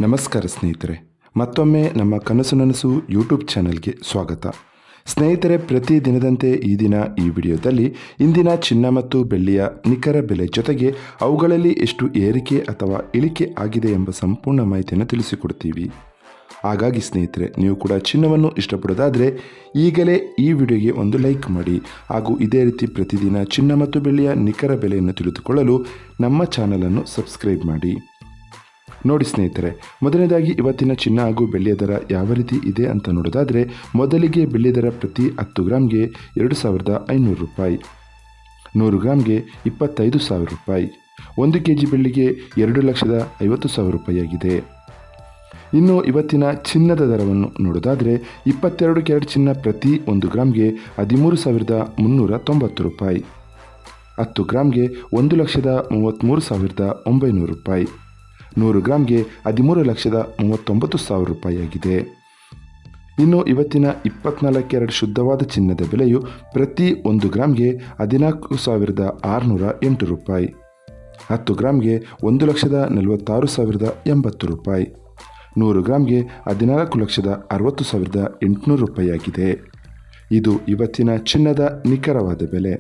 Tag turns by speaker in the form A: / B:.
A: ನಮಸ್ಕಾರ ಸ್ನೇಹಿತರೆ, ಮತ್ತೊಮ್ಮೆ ನಮ್ಮ ಕನಸು ನನಸು ಯೂಟ್ಯೂಬ್ ಚಾನಲ್ಗೆ ಸ್ವಾಗತ. ಸ್ನೇಹಿತರೆ, ಪ್ರತಿ ದಿನದಂತೆ ಈ ದಿನ ಈ ವಿಡಿಯೋದಲ್ಲಿ ಇಂದಿನ ಚಿನ್ನ ಮತ್ತು ಬೆಳ್ಳಿಯ ನಿಖರ ಬೆಲೆ ಜೊತೆಗೆ ಅವುಗಳಲ್ಲಿ ಎಷ್ಟು ಏರಿಕೆ ಅಥವಾ ಇಳಿಕೆ ಆಗಿದೆ ಎಂಬ ಸಂಪೂರ್ಣ ಮಾಹಿತಿಯನ್ನು ತಿಳಿಸಿಕೊಡ್ತೀವಿ. ಹಾಗಾಗಿ ಸ್ನೇಹಿತರೆ, ನೀವು ಕೂಡ ಚಿನ್ನವನ್ನು ಇಷ್ಟಪಡೋದಾದರೆ ಈಗಲೇ ಈ ವಿಡಿಯೋಗೆ ಒಂದು ಲೈಕ್ ಮಾಡಿ ಹಾಗೂ ಇದೇ ರೀತಿ ಪ್ರತಿದಿನ ಚಿನ್ನ ಮತ್ತು ಬೆಳ್ಳಿಯ ನಿಖರ ಬೆಲೆಯನ್ನು ತಿಳಿದುಕೊಳ್ಳಲು ನಮ್ಮ ಚಾನಲನ್ನು ಸಬ್ಸ್ಕ್ರೈಬ್ ಮಾಡಿ. ನೋಡಿ ಸ್ನೇಹಿತರೆ, ಮೊದಲನೇದಾಗಿ ಇವತ್ತಿನ ಚಿನ್ನ ಹಾಗೂ ಬೆಳ್ಳಿಯ ದರ ಯಾವ ರೀತಿ ಇದೆ ಅಂತ ನೋಡೋದಾದರೆ, ಮೊದಲಿಗೆ ಬೆಳ್ಳಿ ದರ ಪ್ರತಿ 10 ಗ್ರಾಮ್ಗೆ 2,500 ರೂಪಾಯಿ, 100 ಗ್ರಾಮ್ಗೆ 25,000 ರೂಪಾಯಿ, 1 kg ಬೆಳ್ಳಿಗೆ 2,50,000 ರೂಪಾಯಿ ಆಗಿದೆ. ಇನ್ನು ಇವತ್ತಿನ ಚಿನ್ನದ ದರವನ್ನು ನೋಡೋದಾದರೆ, 22 ಕ್ಯಾರೆಟ್ ಚಿನ್ನ ಪ್ರತಿ 1 ಗ್ರಾಮ್ಗೆ 13,390 ರೂಪಾಯಿ, 10 ಗ್ರಾಮ್ಗೆ 1,33,900 ರೂಪಾಯಿ, 100 ಗ್ರಾಮ್ಗೆ 13,39,000 ರೂಪಾಯಿ ಆಗಿದೆ. ಇನ್ನು ಇವತ್ತಿನ 24 ಕ್ಯಾರೆಟ್ ಶುದ್ಧವಾದ ಚಿನ್ನದ ಬೆಲೆಯು ಪ್ರತಿ 1 ಗ್ರಾಮ್ಗೆ 14,608 ರೂಪಾಯಿ, 10 ಗ್ರಾಮ್ಗೆ 1,46,080 ರೂಪಾಯಿ, 100 ಗ್ರಾಮ್ಗೆ 14,60,800 ರೂಪಾಯಿ ಆಗಿದೆ. ಇದು ಇವತ್ತಿನ ಚಿನ್ನದ ನಿಖರವಾದ ಬೆಲೆ.